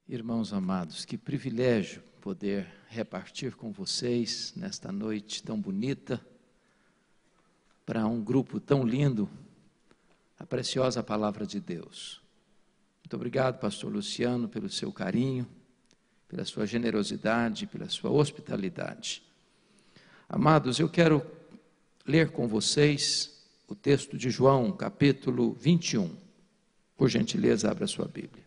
Irmãos amados, que privilégio poder repartir com vocês nesta noite tão bonita, para um grupo tão lindo, a preciosa palavra de Deus. Muito obrigado, pastor Luciano, pelo seu carinho, pela sua generosidade, pela sua hospitalidade. Amados, eu quero ler com vocês o texto de João, capítulo 21. Por gentileza, abra sua Bíblia.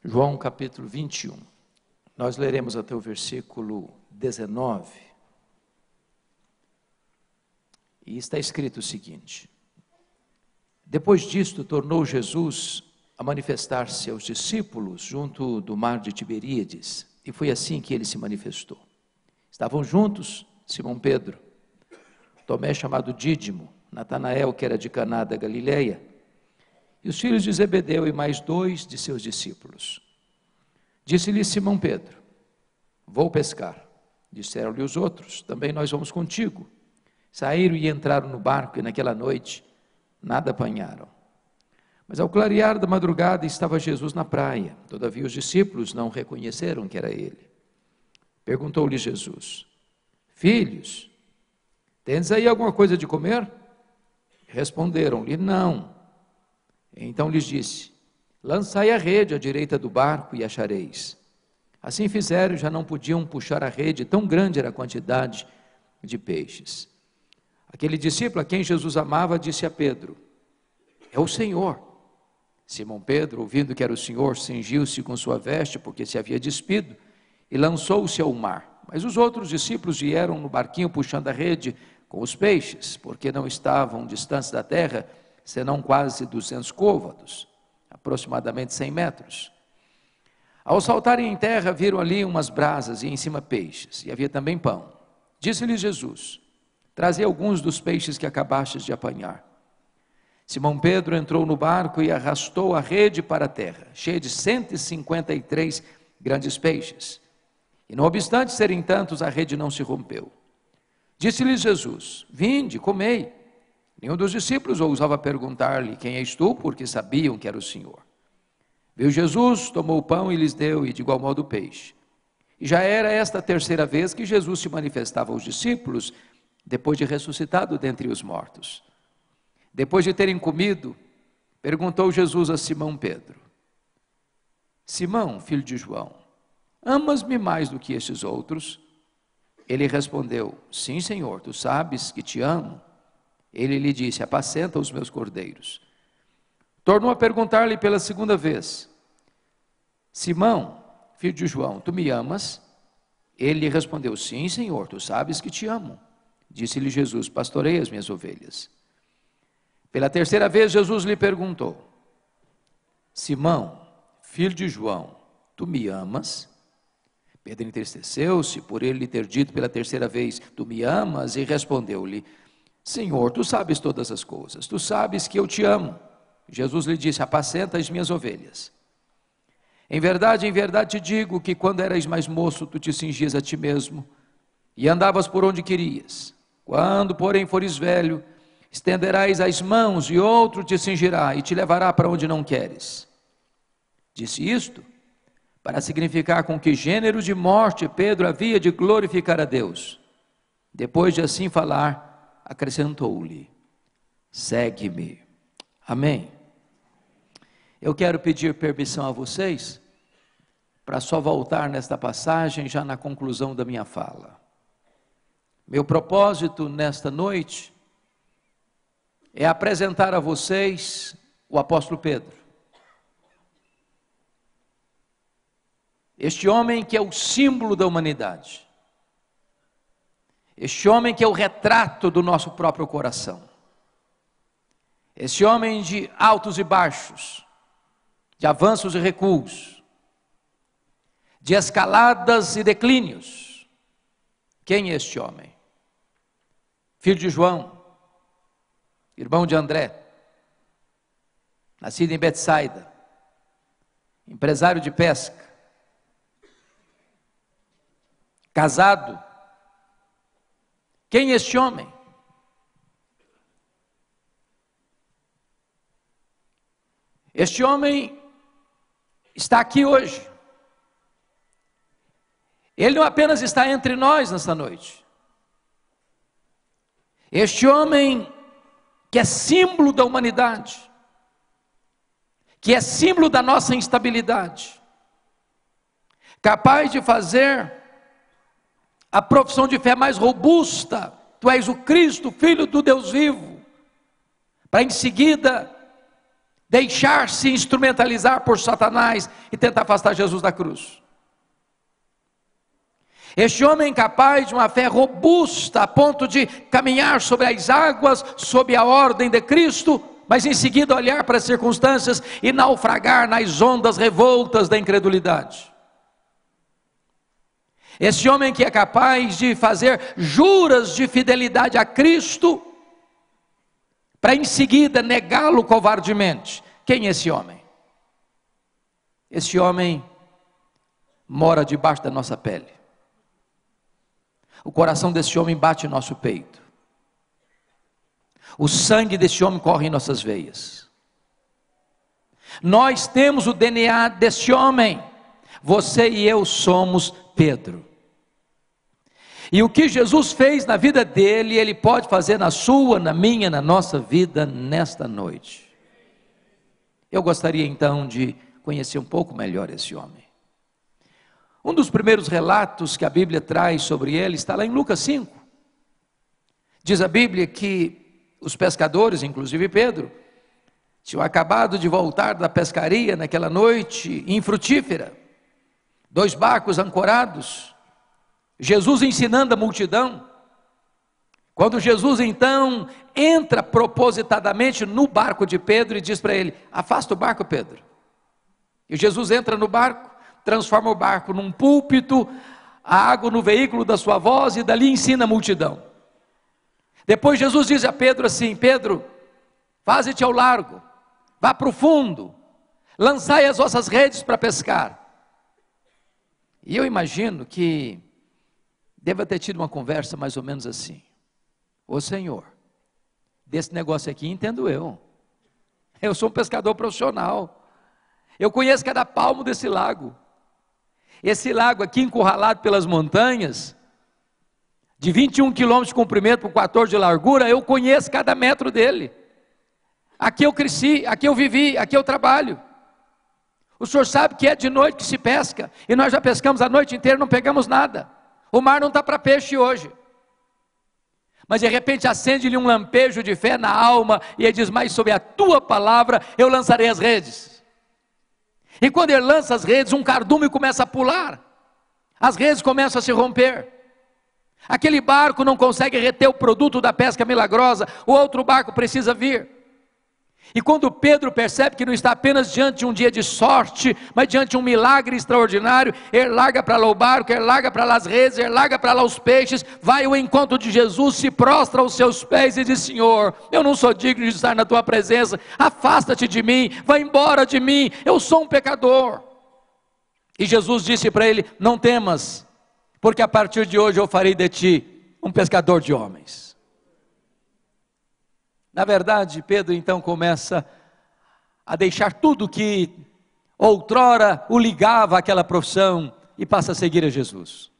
João capítulo 21, nós leremos até o versículo 19, e está escrito o seguinte: Depois disto, tornou Jesus a manifestar-se aos discípulos junto do mar de Tiberíades, e foi assim que ele se manifestou. Estavam juntos Simão Pedro, Tomé chamado Dídimo, Natanael, que era de Caná da Galileia, e os filhos de Zebedeu e mais 2 de seus discípulos. Disse-lhe Simão Pedro: Vou pescar. Disseram-lhe os outros: Também nós vamos contigo. Saíram e entraram no barco, e naquela noite nada apanharam. Mas ao clarear da madrugada estava Jesus na praia. Todavia os discípulos não reconheceram que era ele. Perguntou-lhe Jesus: Filhos, tendes aí alguma coisa de comer? Responderam-lhe: Não. Então lhes disse: Lançai a rede à direita do barco e achareis. Assim fizeram, já não podiam puxar a rede, tão grande era a quantidade de peixes. Aquele discípulo a quem Jesus amava disse a Pedro: É o Senhor. Simão Pedro, ouvindo que era o Senhor, cingiu-se com sua veste, porque se havia despido, e lançou-se ao mar. Mas os outros discípulos vieram no barquinho puxando a rede com os peixes, porque não estavam distantes da terra, senão quase 200 côvados, aproximadamente 100 metros. Ao saltarem em terra, viram ali umas brasas e em cima peixes, e havia também pão. Disse-lhes Jesus: Trazei alguns dos peixes que acabastes de apanhar. Simão Pedro entrou no barco e arrastou a rede para a terra, cheia de 153 grandes peixes. E não obstante serem tantos, a rede não se rompeu. Disse-lhes Jesus: Vinde, comei. Nenhum dos discípulos ousava perguntar-lhe: Quem és tu? Porque sabiam que era o Senhor. Viu Jesus, tomou o pão e lhes deu, e de igual modo o peixe. E já era esta a terceira vez que Jesus se manifestava aos discípulos, depois de ressuscitado dentre os mortos. Depois de terem comido, perguntou Jesus a Simão Pedro: Simão, filho de João, amas-me mais do que estes outros? Ele respondeu: Sim, Senhor, tu sabes que te amo. Ele lhe disse: Apacenta os meus cordeiros. Tornou a perguntar-lhe pela segunda vez: Simão, filho de João, tu me amas? Ele lhe respondeu: Sim, Senhor, tu sabes que te amo. Disse-lhe Jesus: Pastorei as minhas ovelhas. Pela terceira vez Jesus lhe perguntou: Simão, filho de João, tu me amas? Pedro entristeceu-se por ele lhe ter dito pela terceira vez: Tu me amas? E respondeu-lhe: Senhor, tu sabes todas as coisas, tu sabes que eu te amo. Jesus lhe disse: Apacenta as minhas ovelhas. Em verdade te digo que quando eras mais moço, tu te cingias a ti mesmo e andavas por onde querias. Quando, porém, fores velho, estenderás as mãos e outro te cingirá e te levará para onde não queres. Disse isto para significar com que gênero de morte Pedro havia de glorificar a Deus. Depois de assim falar, acrescentou-lhe: Segue-me. Amém. Eu quero pedir permissão a vocês para só voltar nesta passagem já na conclusão da minha fala. Meu propósito nesta noite é apresentar a vocês o apóstolo Pedro. Este homem que é o símbolo da humanidade. Este homem que é o retrato do nosso próprio coração. Este homem de altos e baixos, de avanços e recuos, de escaladas e declínios. Quem é este homem? Filho de João, irmão de André, nascido em Betsaida, empresário de pesca, casado. Quem é este homem? Este homem está aqui hoje. Ele não apenas está entre nós nesta noite. Este homem que é símbolo da humanidade, que é símbolo da nossa instabilidade, capaz de fazer a profissão de fé mais robusta: tu és o Cristo, Filho do Deus vivo, para em seguida deixar-se instrumentalizar por Satanás e tentar afastar Jesus da cruz. Este homem capaz de uma fé robusta, a ponto de caminhar sobre as águas, sob a ordem de Cristo, mas em seguida olhar para as circunstâncias e naufragar nas ondas revoltas da incredulidade. Esse homem que é capaz de fazer juras de fidelidade a Cristo, para em seguida negá-lo covardemente. Quem é esse homem? Esse homem mora debaixo da nossa pele. O coração desse homem bate em nosso peito. O sangue desse homem corre em nossas veias. Nós temos o DNA desse homem. Você e eu somos Pedro. E o que Jesus fez na vida dele, Ele pode fazer na sua, na minha, na nossa vida nesta noite. Eu gostaria então de conhecer um pouco melhor esse homem. Um dos primeiros relatos que a Bíblia traz sobre ele está lá em Lucas 5. Diz a Bíblia que os pescadores, inclusive Pedro, tinham acabado de voltar da pescaria naquela noite infrutífera. 2 barcos ancorados, Jesus ensinando a multidão. Quando Jesus então entra propositadamente no barco de Pedro e diz para ele: afasta o barco, Pedro. E Jesus entra no barco, transforma o barco num púlpito, a água no veículo da sua voz, e dali ensina a multidão. Depois Jesus diz a Pedro assim: Pedro, faze-te ao largo, vá para o fundo, lançai as vossas redes para pescar. E eu imagino que deva ter tido uma conversa mais ou menos assim: ô Senhor, desse negócio aqui entendo eu sou um pescador profissional, eu conheço cada palmo desse lago. Esse lago aqui encurralado pelas montanhas, de 21 quilômetros de comprimento por 14 de largura, eu conheço cada metro dele. Aqui eu cresci, aqui eu vivi, aqui eu trabalho. O senhor sabe que é de noite que se pesca, e nós já pescamos a noite inteira e não pegamos nada. O mar não está para peixe hoje. Mas de repente acende-lhe um lampejo de fé na alma, e ele diz: mas sob a tua palavra eu lançarei as redes. E quando ele lança as redes, um cardume começa a pular, as redes começam a se romper, aquele barco não consegue reter o produto da pesca milagrosa, o outro barco precisa vir. E quando Pedro percebe que não está apenas diante de um dia de sorte, mas diante de um milagre extraordinário, ele larga para lá o barco, ele larga para lá as redes, ele larga para lá os peixes, vai ao encontro de Jesus, se prostra aos seus pés e diz: Senhor, eu não sou digno de estar na tua presença, afasta-te de mim, vai embora de mim, eu sou um pecador. E Jesus disse para ele: não temas, porque a partir de hoje eu farei de ti um pescador de homens. Na verdade, Pedro então começa a deixar tudo que outrora o ligava àquela profissão e passa a seguir a Jesus,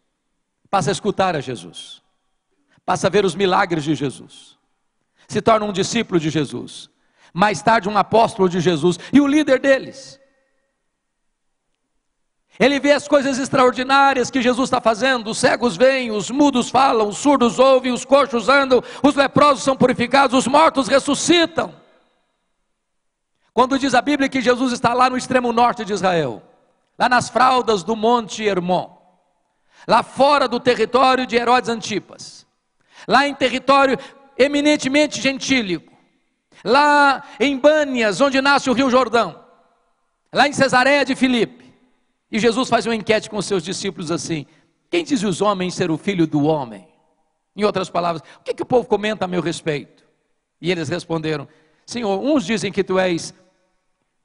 passa a escutar a Jesus, passa a ver os milagres de Jesus, se torna um discípulo de Jesus, mais tarde um apóstolo de Jesus e o líder deles. Ele vê as coisas extraordinárias que Jesus está fazendo: os cegos veem, os mudos falam, os surdos ouvem, os coxos andam, os leprosos são purificados, os mortos ressuscitam. Quando diz a Bíblia que Jesus está lá no extremo norte de Israel, lá nas fraldas do Monte Hermon, lá fora do território de Herodes Antipas, lá em território eminentemente gentílico, lá em Bânias, onde nasce o Rio Jordão, lá em Cesareia de Filipe. E Jesus faz uma enquete com os seus discípulos assim: quem diz os homens ser o filho do homem? Em outras palavras, o que o povo comenta a meu respeito? E eles responderam: Senhor, uns dizem que tu és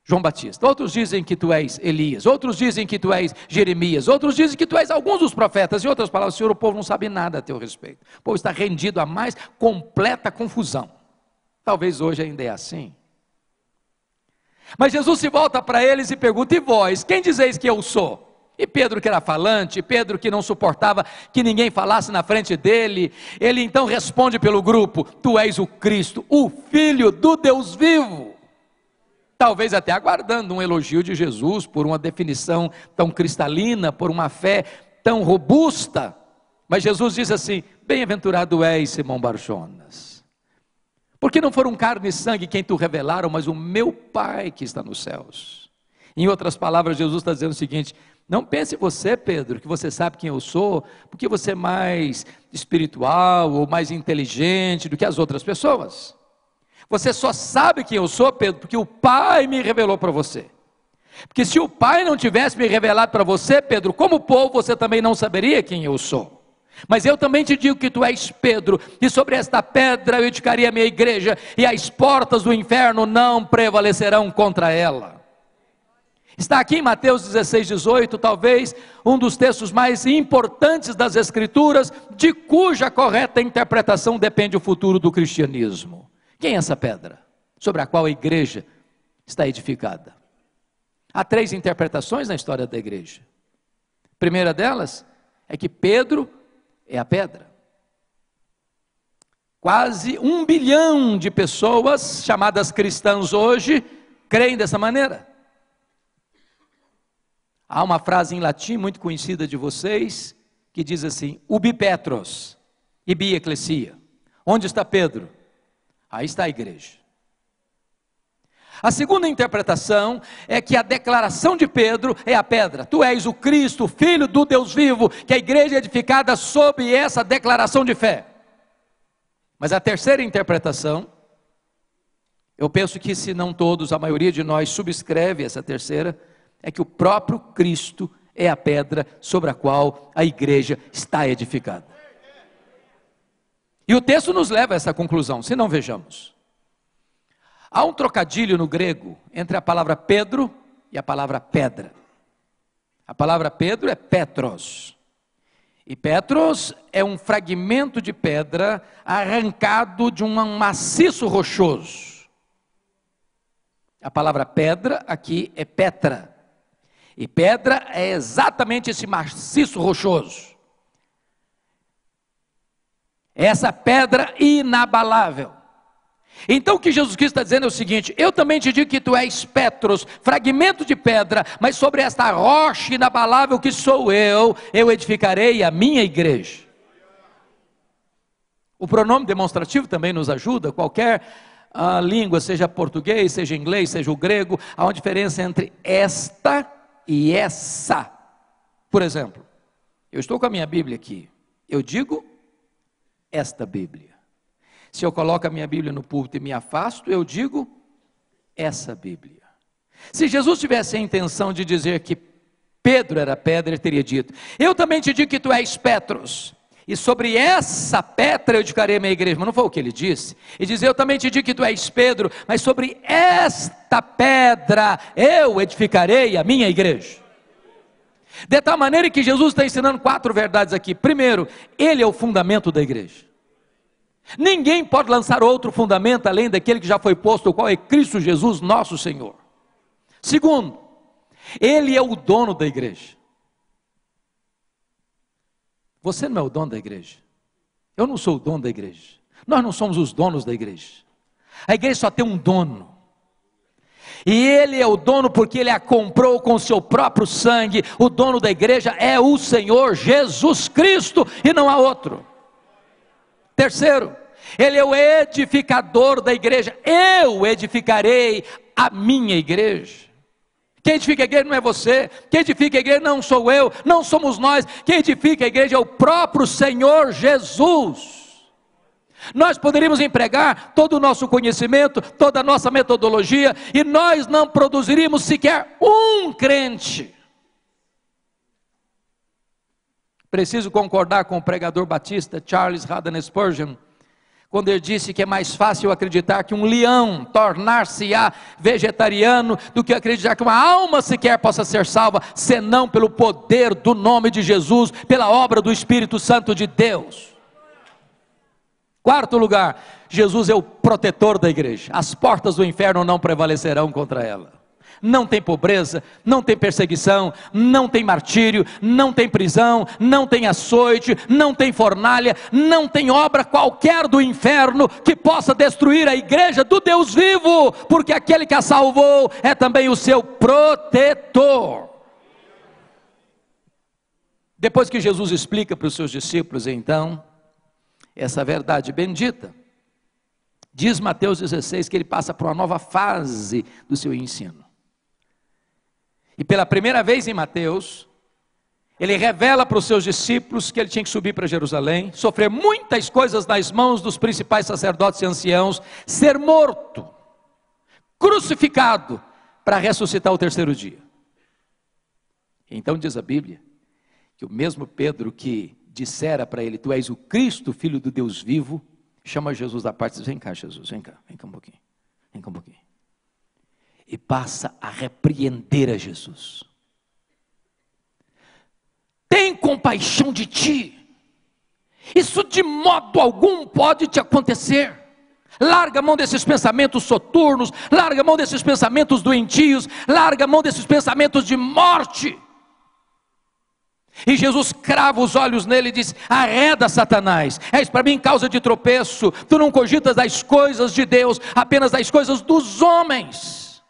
João Batista, outros dizem que tu és Elias, outros dizem que tu és Jeremias, outros dizem que tu és alguns dos profetas. Em outras palavras, Senhor, o povo não sabe nada a teu respeito, o povo está rendido à mais completa confusão. Talvez hoje ainda é assim. Mas Jesus se volta para eles e pergunta: e vós, quem dizeis que eu sou? E Pedro, que era falante, Pedro que não suportava que ninguém falasse na frente dele, ele então responde pelo grupo: tu és o Cristo, o Filho do Deus vivo. Talvez até aguardando um elogio de Jesus, por uma definição tão cristalina, por uma fé tão robusta. Mas Jesus diz assim: bem-aventurado és, Simão Barjonas, porque não foram carne e sangue quem tu revelaram, mas o meu Pai que está nos céus. Em outras palavras, Jesus está dizendo o seguinte: não pense você, Pedro, que você sabe quem eu sou, porque você é mais espiritual ou mais inteligente do que as outras pessoas. Você só sabe quem eu sou, Pedro, porque o Pai me revelou para você. Porque se o Pai não tivesse me revelado para você, Pedro, como povo, você também não saberia quem eu sou. Mas eu também te digo que tu és Pedro, e sobre esta pedra eu edificarei a minha igreja, e as portas do inferno não prevalecerão contra ela. Está aqui em Mateus 16, 18, talvez um dos textos mais importantes das Escrituras, de cuja correta interpretação depende o futuro do cristianismo. Quem é essa pedra sobre a qual a igreja está edificada? Há 3 interpretações na história da igreja. A primeira delas é que Pedro é a pedra. Quase 1 bilhão de pessoas chamadas cristãs hoje creem dessa maneira. Há uma frase em latim muito conhecida de vocês, que diz assim: ubi Petros, ibi ecclesia. Onde está Pedro? Aí está a igreja. A segunda interpretação é que a declaração de Pedro é a pedra. Tu és o Cristo, o Filho do Deus vivo, que a igreja é edificada sob essa declaração de fé. Mas a terceira interpretação, eu penso que se não todos, a maioria de nós subscreve essa terceira, é que o próprio Cristo é a pedra sobre a qual a igreja está edificada. E o texto nos leva a essa conclusão, se não vejamos. Há um trocadilho no grego entre a palavra Pedro e a palavra pedra. A palavra Pedro é Petros. E Petros é um fragmento de pedra arrancado de um maciço rochoso. A palavra pedra aqui é Petra. E pedra é exatamente esse maciço rochoso. Essa pedra inabalável. Então o que Jesus Cristo está dizendo é o seguinte: eu também te digo que tu és Petros, fragmento de pedra, mas sobre esta rocha inabalável que sou eu edificarei a minha igreja. O pronome demonstrativo também nos ajuda. Qualquer língua, seja português, seja inglês, seja o grego, há uma diferença entre esta e essa. Por exemplo, eu estou com a minha Bíblia aqui, eu digo esta Bíblia. Se eu coloco a minha Bíblia no púlpito e me afasto, eu digo essa Bíblia. Se Jesus tivesse a intenção de dizer que Pedro era pedra, ele teria dito: eu também te digo que tu és Petros, e sobre essa pedra eu edificarei a minha igreja. Mas não foi o que ele disse. Ele diz: eu também te digo que tu és Pedro, mas sobre esta pedra eu edificarei a minha igreja. De tal maneira que Jesus está ensinando 4 verdades aqui. Primeiro, ele é o fundamento da igreja. Ninguém pode lançar outro fundamento além daquele que já foi posto, o qual é Cristo Jesus, nosso Senhor. Segundo, ele é o dono da igreja. Você não é o dono da igreja. Eu não sou o dono da igreja. Nós não somos os donos da igreja. A igreja só tem um dono. E ele é o dono porque ele a comprou com o seu próprio sangue. O dono da igreja é o Senhor Jesus Cristo e não há outro. Terceiro, ele é o edificador da igreja. Eu edificarei a minha igreja. Quem edifica a igreja não é você. Quem edifica a igreja não sou eu, não somos nós. Quem edifica a igreja é o próprio Senhor Jesus. Nós poderíamos empregar todo o nosso conhecimento, toda a nossa metodologia, e nós não produziríamos sequer um crente. Preciso concordar com o pregador batista Charles Haddon Spurgeon, quando ele disse que é mais fácil acreditar que um leão tornar-se-á vegetariano do que acreditar que uma alma sequer possa ser salva, senão pelo poder do nome de Jesus, pela obra do Espírito Santo de Deus. Quarto lugar, Jesus é o protetor da igreja. As portas do inferno não prevalecerão contra ela. não tem pobreza, não tem perseguição, não tem martírio, não tem prisão, não tem açoite, não tem fornalha, não tem obra qualquer do inferno que possa destruir a igreja do Deus vivo, porque aquele que a salvou é também o seu protetor. Depois que Jesus explica para os seus discípulos, então, essa verdade bendita, diz Mateus 16 que ele passa por uma nova fase do seu ensino. E pela primeira vez em Mateus, ele revela para os seus discípulos que ele tinha que subir para Jerusalém, sofrer muitas coisas nas mãos dos principais sacerdotes e anciãos, ser morto, crucificado, para ressuscitar ao terceiro dia. Então diz a Bíblia, que o mesmo Pedro que dissera para ele, tu és o Cristo, filho do Deus vivo, chama Jesus à parte e diz, vem cá Jesus, vem cá um pouquinho, e passa a repreender a Jesus. Tem compaixão de ti, isso de modo algum pode te acontecer. Larga a mão desses pensamentos soturnos, larga a mão desses pensamentos doentios, larga a mão desses pensamentos de morte. E Jesus crava os olhos nele e diz, arreda Satanás, és para mim causa de tropeço, tu não cogitas das coisas de Deus, apenas das coisas dos homens.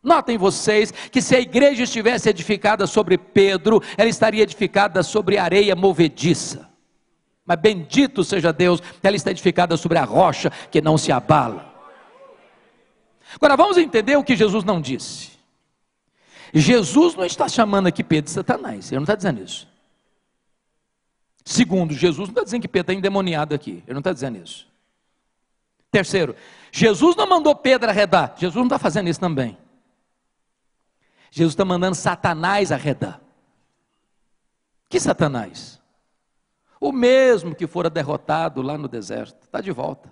Notem vocês que se a igreja estivesse edificada sobre Pedro, ela estaria edificada sobre areia movediça. Mas bendito seja Deus, ela está edificada sobre a rocha que não se abala. Agora vamos entender o que Jesus não disse. Jesus não está chamando aqui Pedro de Satanás, ele não está dizendo isso. Segundo, Jesus não está dizendo que Pedro está endemoniado aqui, ele não está dizendo isso. Terceiro, Jesus não mandou Pedro arredar, Jesus não está fazendo isso também. Jesus está mandando Satanás arredar. Que Satanás? O mesmo que fora derrotado lá no deserto, está de volta,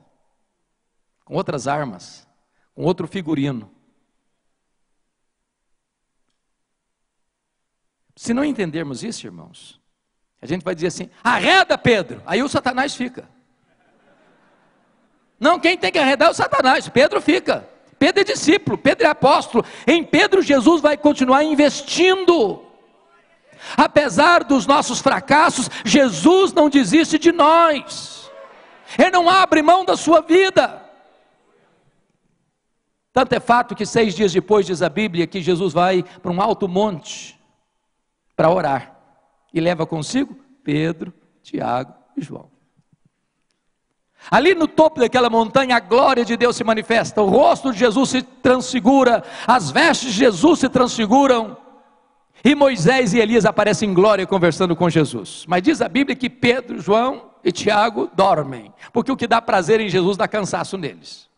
com outras armas, com outro figurino. Se não entendermos isso, irmãos, a gente vai dizer assim, arreda Pedro, aí o Satanás fica. Não, quem tem que arredar é o Satanás, Pedro fica. Pedro é discípulo, Pedro é apóstolo, em Pedro Jesus vai continuar investindo. Apesar dos nossos fracassos, Jesus não desiste de nós, Ele não abre mão da sua vida. Tanto é fato que 6 dias depois, diz a Bíblia, que Jesus vai para um alto monte, para orar, e leva consigo Pedro, Tiago e João. Ali no topo daquela montanha, a glória de Deus se manifesta, o rosto de Jesus se transfigura, as vestes de Jesus se transfiguram, e Moisés e Elias aparecem em glória conversando com Jesus. Mas diz a Bíblia que Pedro, João e Tiago dormem, porque o que dá prazer em Jesus dá cansaço neles.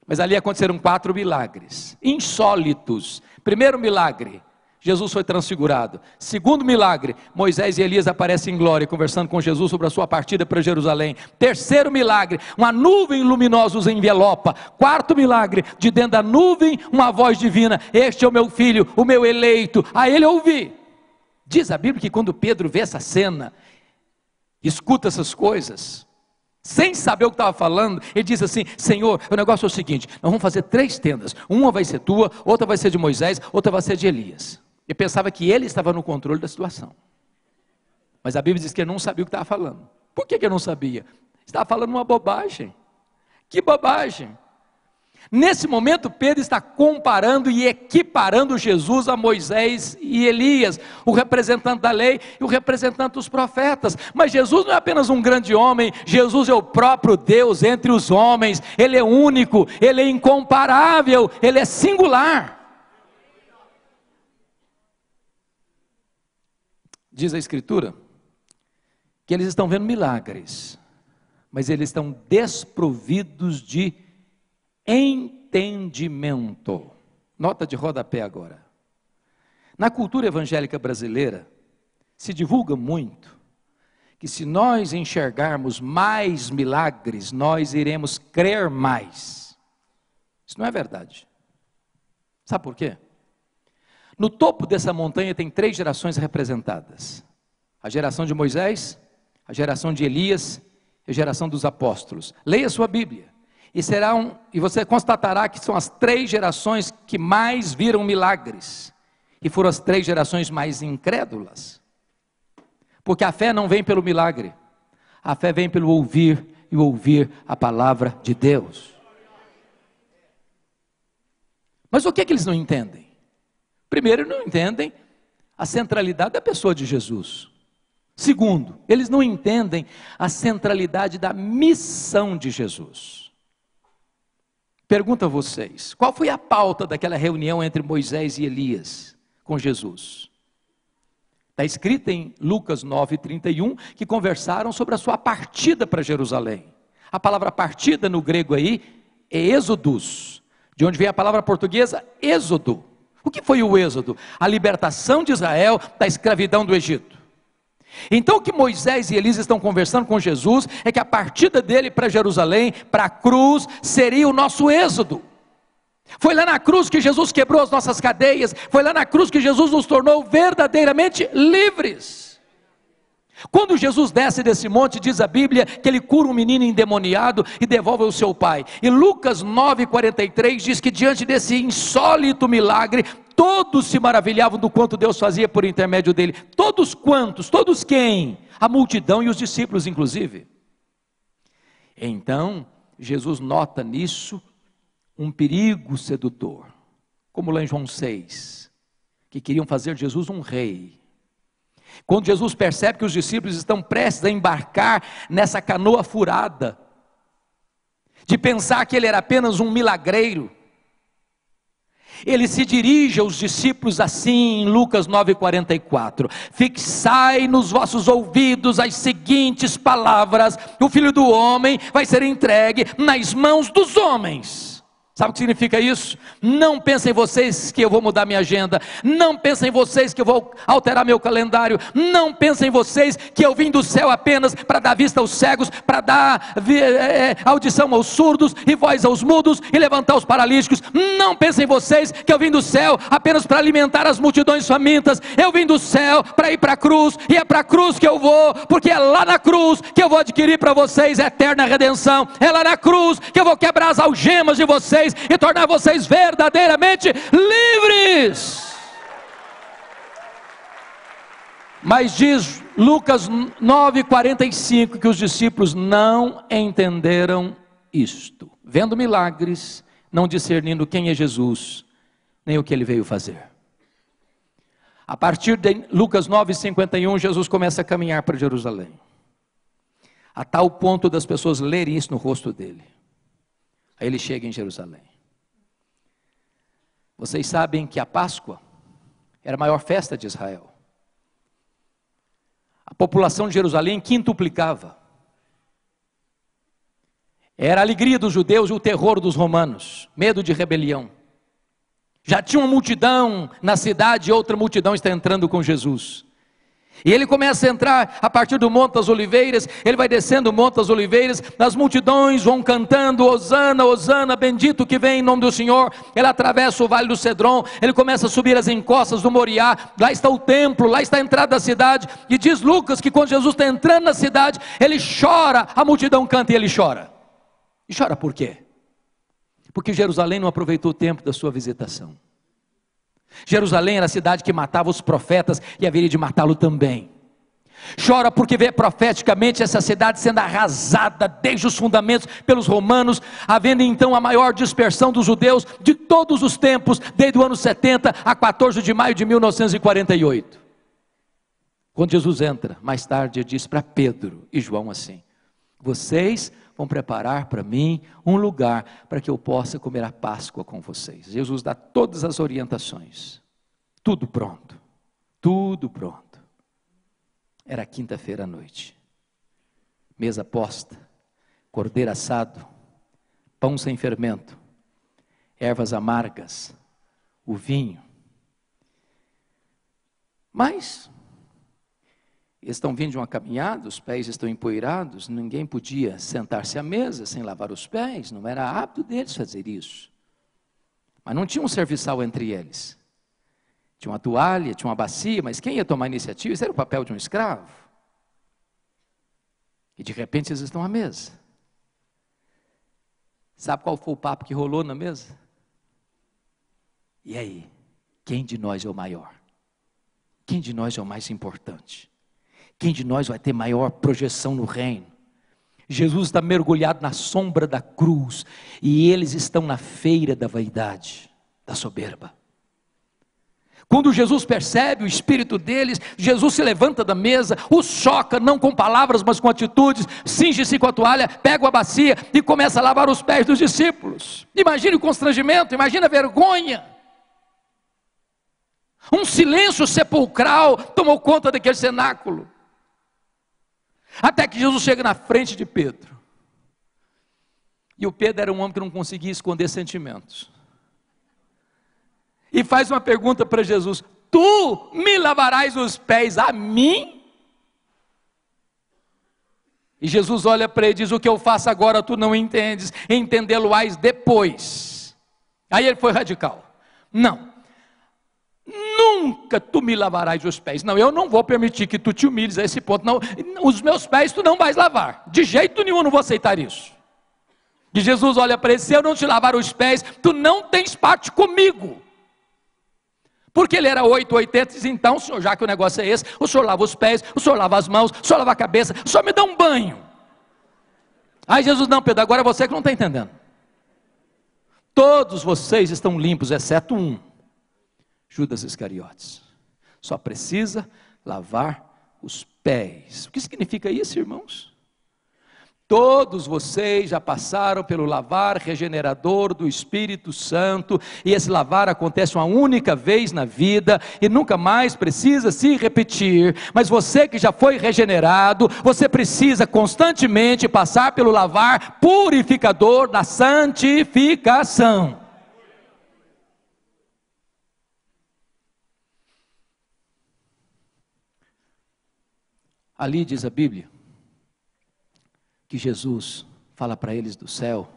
Mas ali aconteceram 4 milagres, insólitos. Primeiro milagre, Jesus foi transfigurado. Segundo milagre, Moisés e Elias aparecem em glória, conversando com Jesus sobre a sua partida para Jerusalém. Terceiro milagre, uma nuvem luminosa os envelopa. Quarto milagre, de dentro da nuvem, uma voz divina, este é o meu filho, o meu eleito, a ele ouvi. Diz a Bíblia que quando Pedro vê essa cena, escuta essas coisas, sem saber o que estava falando, ele diz assim, Senhor, o negócio é o seguinte, nós vamos fazer 3 tendas, uma vai ser tua, outra vai ser de Moisés, outra vai ser de Elias. E pensava que ele estava no controle da situação, mas a Bíblia diz que ele não sabia o que estava falando. Por que ele não sabia? Estava falando uma bobagem. Que bobagem! Nesse momento Pedro está comparando e equiparando Jesus a Moisés e Elias, o representante da lei e o representante dos profetas. Mas Jesus não é apenas um grande homem, Jesus é o próprio Deus entre os homens. Ele é único, Ele é incomparável, Ele é singular. Diz a Escritura que eles estão vendo milagres, mas eles estão desprovidos de entendimento. Nota de rodapé agora. Na cultura evangélica brasileira, se divulga muito que se nós enxergarmos mais milagres, nós iremos crer mais. Isso não é verdade. Sabe por quê? No topo dessa montanha tem 3 gerações representadas. A geração de Moisés, a geração de Elias e a geração dos apóstolos. Leia sua Bíblia. E você constatará que são as 3 gerações que mais viram milagres, e foram as 3 gerações mais incrédulas, porque a fé não vem pelo milagre, a fé vem pelo ouvir, e ouvir a palavra de Deus. Mas o que é que eles não entendem? Primeiro, não entendem a centralidade da pessoa de Jesus. Segundo, eles não entendem a centralidade da missão de Jesus. Pergunto a vocês, qual foi a pauta daquela reunião entre Moisés e Elias com Jesus? Está escrito em Lucas 9:31, que conversaram sobre a sua partida para Jerusalém. A palavra partida no grego aí é êxodos, de onde vem a palavra portuguesa êxodo. O que foi o êxodo? A libertação de Israel da escravidão do Egito. Então o que Moisés e Elias estão conversando com Jesus é que a partida dele para Jerusalém, para a cruz, seria o nosso êxodo. Foi lá na cruz que Jesus quebrou as nossas cadeias, foi lá na cruz que Jesus nos tornou verdadeiramente livres. Quando Jesus desce desse monte, diz a Bíblia que ele cura um menino endemoniado e devolve ao seu pai. E Lucas 9:43 diz que diante desse insólito milagre, todos se maravilhavam do quanto Deus fazia por intermédio dele. Todos quantos? Todos quem? A multidão e os discípulos inclusive. Então, Jesus nota nisso um perigo sedutor, como lá em João 6, que queriam fazer de Jesus um rei. Quando Jesus percebe que os discípulos estão prestes a embarcar nessa canoa furada, de pensar que ele era apenas um milagreiro, ele se dirige aos discípulos assim, em Lucas 9:44, fixai nos vossos ouvidos as seguintes palavras, o Filho do Homem vai ser entregue nas mãos dos homens. Sabe o que significa isso? Não pensem vocês que eu vou mudar minha agenda, não pensem vocês que eu vou alterar meu calendário, não pensem vocês que eu vim do céu apenas para dar vista aos cegos, para dar audição aos surdos e voz aos mudos e levantar os paralíticos. Não pensem vocês que eu vim do céu apenas para alimentar as multidões famintas. Eu vim do céu para ir para a cruz, e é para a cruz que eu vou, porque é lá na cruz que eu vou adquirir para vocês a eterna redenção, é lá na cruz que eu vou quebrar as algemas de vocês e tornar vocês verdadeiramente livres. Mas diz Lucas 9:45 que os discípulos não entenderam isto, vendo milagres, não discernindo quem é Jesus, nem o que ele veio fazer. A partir de Lucas 9:51, Jesus começa a caminhar para Jerusalém, a tal ponto das pessoas lerem isso no rosto dele. Aí ele chega em Jerusalém. Vocês sabem que a Páscoa era a maior festa de Israel. A população de Jerusalém quintuplicava. Era a alegria dos judeus e o terror dos romanos, medo de rebelião. Já tinha uma multidão na cidade e outra multidão está entrando com Jesus. E ele começa a entrar a partir do Monte das Oliveiras, ele vai descendo o Monte das Oliveiras, as multidões vão cantando, Hosana, Hosana, bendito que vem em nome do Senhor. Ele atravessa o Vale do Cedron, ele começa a subir as encostas do Moriá, lá está o templo, lá está a entrada da cidade, e diz Lucas que quando Jesus está entrando na cidade, ele chora, a multidão canta e ele chora. E chora por quê? Porque Jerusalém não aproveitou o tempo da sua visitação. Jerusalém era a cidade que matava os profetas e haveria de matá-lo também. Chora porque vê profeticamente essa cidade sendo arrasada desde os fundamentos pelos romanos, havendo então a maior dispersão dos judeus de todos os tempos, desde o ano 70 a 14 de maio de 1948. Quando Jesus entra, mais tarde ele diz para Pedro e João assim: vocês vão preparar para mim um lugar para que eu possa comer a Páscoa com vocês. Jesus dá todas as orientações, tudo pronto, tudo pronto. Era quinta-feira à noite, mesa posta, cordeiro assado, pão sem fermento, ervas amargas, o vinho. Mas eles estão vindo de uma caminhada, os pés estão empoeirados, ninguém podia sentar-se à mesa sem lavar os pés, não era hábito deles fazer isso. Mas não tinha um serviçal entre eles. Tinha uma toalha, tinha uma bacia, mas quem ia tomar a iniciativa? Isso era o papel de um escravo. E de repente eles estão à mesa. Sabe qual foi o papo que rolou na mesa? E aí, quem de nós é o maior? Quem de nós é o mais importante? Quem de nós vai ter maior projeção no reino? Jesus está mergulhado na sombra da cruz, e eles estão na feira da vaidade, da soberba. Quando Jesus percebe o espírito deles, Jesus se levanta da mesa, os choca, não com palavras, mas com atitudes, cinge-se com a toalha, pega a bacia e começa a lavar os pés dos discípulos. Imagine o constrangimento, imagine a vergonha. Um silêncio sepulcral tomou conta daquele cenáculo. Até que Jesus chega na frente de Pedro. E o Pedro era um homem que não conseguia esconder sentimentos. E faz uma pergunta para Jesus: tu me lavarás os pés a mim? E Jesus olha para ele e diz: o que eu faço agora tu não entendes, entendê-lo-ás depois. Aí ele foi radical: não, nunca tu me lavarás os pés. Não, eu não vou permitir que tu te humilhes a esse ponto. Não, os meus pés tu não vais lavar, de jeito nenhum eu não vou aceitar isso. E Jesus olha para ele: se eu não te lavar os pés, tu não tens parte comigo. Porque ele era 880, diz: então, senhor, já que o negócio é esse, o senhor lava os pés, o senhor lava as mãos, o senhor lava a cabeça, o senhor me dá um banho. Aí Jesus: não, Pedro, agora é você que não está entendendo. Todos vocês estão limpos, exceto um, Judas Iscariotes. Só precisa lavar os pés. O que significa isso, irmãos? Todos vocês já passaram pelo lavar regenerador do Espírito Santo, e esse lavar acontece uma única vez na vida, e nunca mais precisa se repetir. Mas você que já foi regenerado, você precisa constantemente passar pelo lavar purificador da santificação. Ali diz a Bíblia que Jesus fala para eles do céu,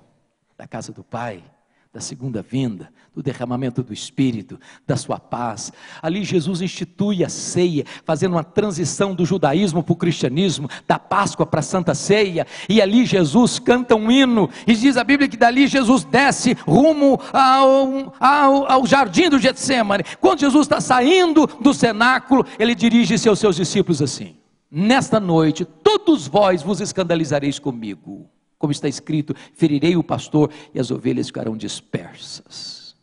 da casa do Pai, da segunda vinda, do derramamento do Espírito, da sua paz. Ali Jesus institui a ceia, fazendo uma transição do judaísmo para o cristianismo, da Páscoa para a Santa Ceia. E ali Jesus canta um hino, e diz a Bíblia que dali Jesus desce rumo ao jardim do Getsemane. Quando Jesus está saindo do cenáculo, ele dirige-se aos seus discípulos assim: nesta noite, todos vós vos escandalizareis comigo. Como está escrito: ferirei o pastor e as ovelhas ficarão dispersas.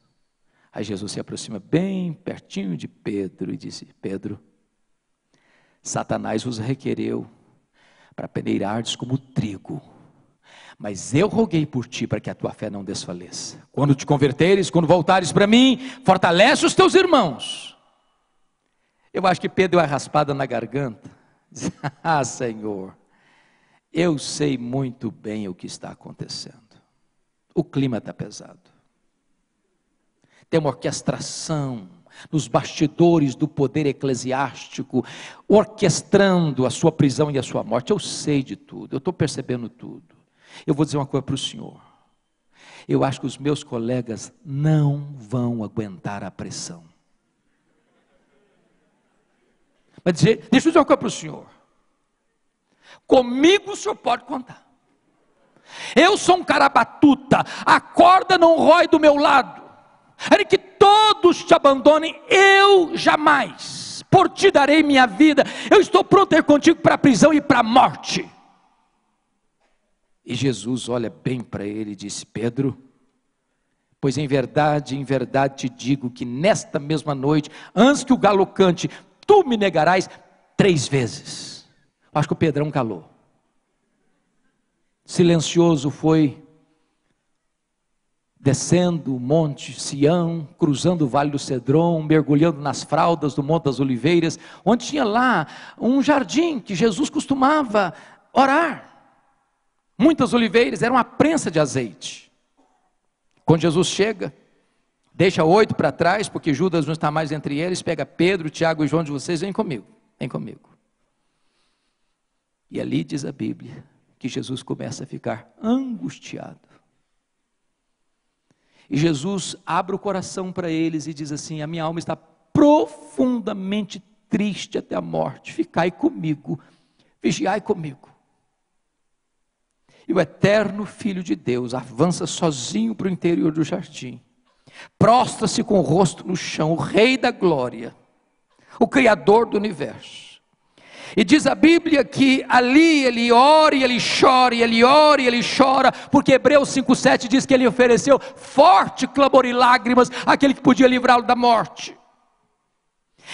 Aí Jesus se aproxima bem pertinho de Pedro e disse: Pedro, Satanás vos requereu para peneirardes como trigo, mas eu roguei por ti para que a tua fé não desfaleça. Quando te converteres, quando voltares para mim, fortalece os teus irmãos. Eu acho que Pedro deu uma raspada na garganta. Diz: ah, Senhor, eu sei muito bem o que está acontecendo. O clima está pesado. Tem uma orquestração nos bastidores do poder eclesiástico, orquestrando a sua prisão e a sua morte. Eu sei de tudo, eu estou percebendo tudo. Eu vou dizer uma coisa para o senhor: eu acho que os meus colegas não vão aguentar a pressão. Mas deixa eu dizer uma coisa para o senhor: comigo o senhor pode contar. Eu sou um cara batuta, a corda não rói do meu lado. Era que todos te abandonem, eu jamais. Por ti darei minha vida. Eu estou pronto a ir contigo para a prisão e para a morte. E Jesus olha bem para ele e disse: Pedro, pois em verdade te digo que nesta mesma noite, antes que o galo cante, tu me negarás 3 vezes. Acho que o Pedrão calou. Silencioso foi, descendo o monte Sião, cruzando o vale do Cedron, mergulhando nas fraldas do Monte das Oliveiras, onde tinha lá um jardim que Jesus costumava orar. Muitas oliveiras, era uma prensa de azeite. Quando Jesus chega, deixa 8 para trás, porque Judas não está mais entre eles, pega Pedro, Tiago e João de vocês: vem comigo, vem comigo. E ali diz a Bíblia que Jesus começa a ficar angustiado. E Jesus abre o coração para eles e diz assim: a minha alma está profundamente triste até a morte, ficai comigo, vigiai comigo. E o eterno Filho de Deus avança sozinho para o interior do jardim, prostra-se com o rosto no chão, o Rei da glória, o Criador do universo. E diz a Bíblia que ali ele ora e ele chora, e ele ora e ele chora, porque Hebreus 5,7 diz que ele ofereceu forte clamor e lágrimas àquele que podia livrá-lo da morte.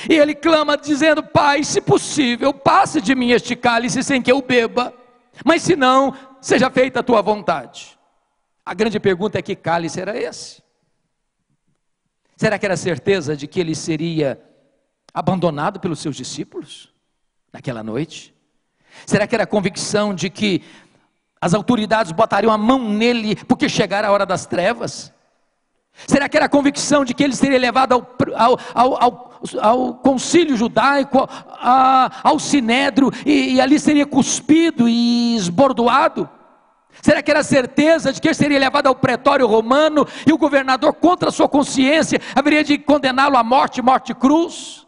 E ele clama dizendo: Pai, se possível, passe de mim este cálice sem que eu beba, mas se não, seja feita a tua vontade. A grande pergunta é: que cálice era esse? Será que era a certeza de que ele seria abandonado pelos seus discípulos naquela noite? Será que era a convicção de que as autoridades botariam a mão nele porque chegara a hora das trevas? Será que era a convicção de que ele seria levado ao concílio judaico, ao sinédrio, e ali seria cuspido e esbordoado? Será que era a certeza de que ele seria levado ao pretório romano, e o governador, contra a sua consciência, haveria de condená-lo à morte, morte cruz?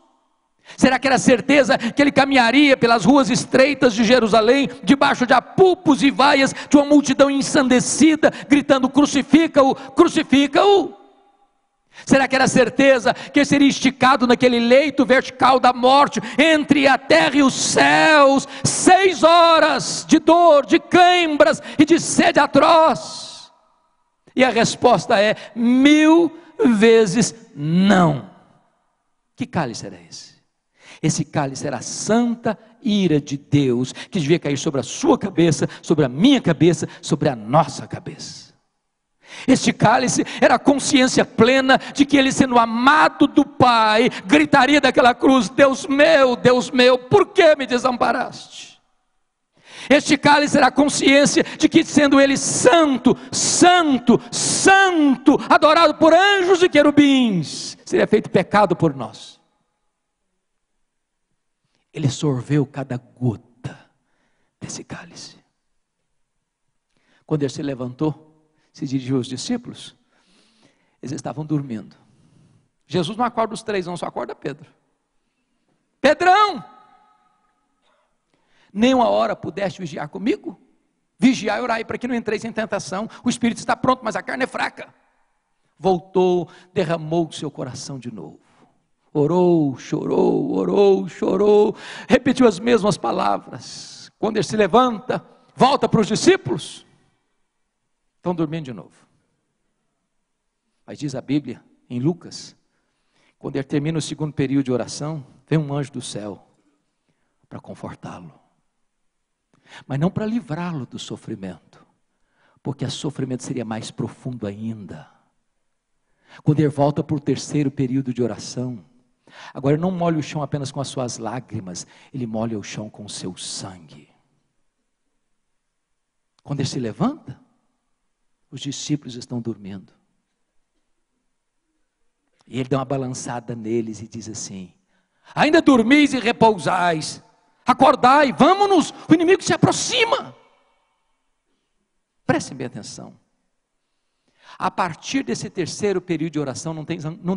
Será que era a certeza que ele caminharia pelas ruas estreitas de Jerusalém, debaixo de apupos e vaias de uma multidão ensandecida, gritando: crucifica-o, crucifica-o? Será que era a certeza que ele seria esticado naquele leito vertical da morte, entre a terra e os céus, 6 horas de dor, de cãibras e de sede atroz? E a resposta é 1000 vezes não. Que cálice era esse? Esse cálice era a santa ira de Deus, que devia cair sobre a sua cabeça, sobre a minha cabeça, sobre a nossa cabeça. Este cálice era a consciência plena de que ele, sendo amado do Pai, gritaria daquela cruz: Deus meu, por que me desamparaste? Este cálice era a consciência de que, sendo ele santo, santo, santo, adorado por anjos e querubins, seria feito pecado por nós. Ele sorveu cada gota desse cálice. Quando ele se levantou, se dirigiu aos discípulos, eles estavam dormindo. Jesus não acorda os 3, não, só acorda Pedro. Pedrão, nem uma hora pudeste vigiar comigo? Vigiar e orai para que não entreis em tentação. O espírito está pronto, mas a carne é fraca. Voltou, derramou o seu coração de novo. Orou, chorou, repetiu as mesmas palavras. Quando ele se levanta, volta para os discípulos, estão dormindo de novo. Mas diz a Bíblia, em Lucas, quando ele termina o segundo período de oração, vem um anjo do céu para confortá-lo, mas não para livrá-lo do sofrimento, porque o sofrimento seria mais profundo ainda. Quando ele volta para o terceiro período de oração, agora ele não molha o chão apenas com as suas lágrimas, ele molha o chão com o seu sangue. Quando ele se levanta, os discípulos estão dormindo, e ele dá uma balançada neles e diz assim: ainda dormis e repousais? Acordai, vamos-nos, o inimigo se aproxima. Prestem bem atenção. A partir desse terceiro período de oração, não